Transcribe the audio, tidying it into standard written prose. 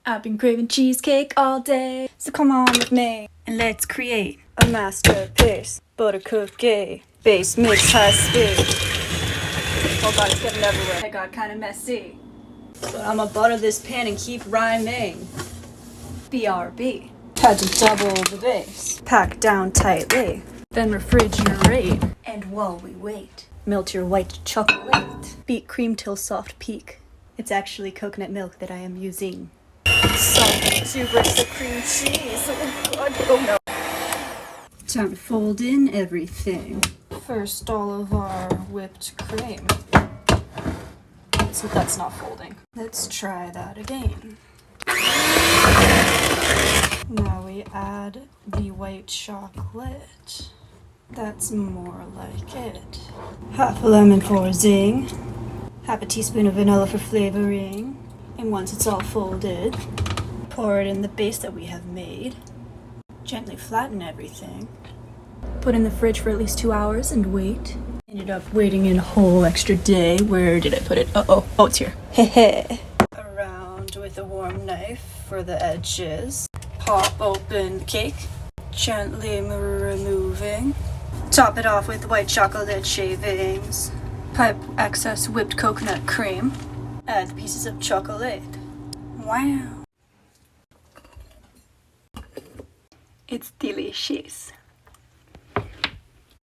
I've been craving cheesecake all day, so come on with me and let's create a masterpiece. Butter cookie, base mix high speed. Oh god, it's getting everywhere. It got kind of messy, but I'ma butter this pan and keep rhyming. BRB. Had to double the base. Pack down tightly. Then refrigerate. And while we wait, melt your white chocolate. Beat cream till soft peak. It's actually coconut milk that I am using. Something to break the cream cheese. Oh god, oh no. Time to fold in everything. First, all of our whipped cream. So that's not folding. Let's try that again. Now we add the white chocolate. That's more like it. Half a lemon for zing. Half a teaspoon of vanilla for flavoring. And once it's all folded, pour it in the base that we have made. Gently flatten everything. Put in the fridge for at least 2 hours and wait. Ended up waiting in a whole extra day. Where did I put it? Oh, it's here. Hehe. Around with a warm knife for the edges. Pop open the cake. Gently removing. Top it off with white chocolate shavings. Pipe excess whipped coconut cream. Add the pieces of chocolate. Wow. It's delicious.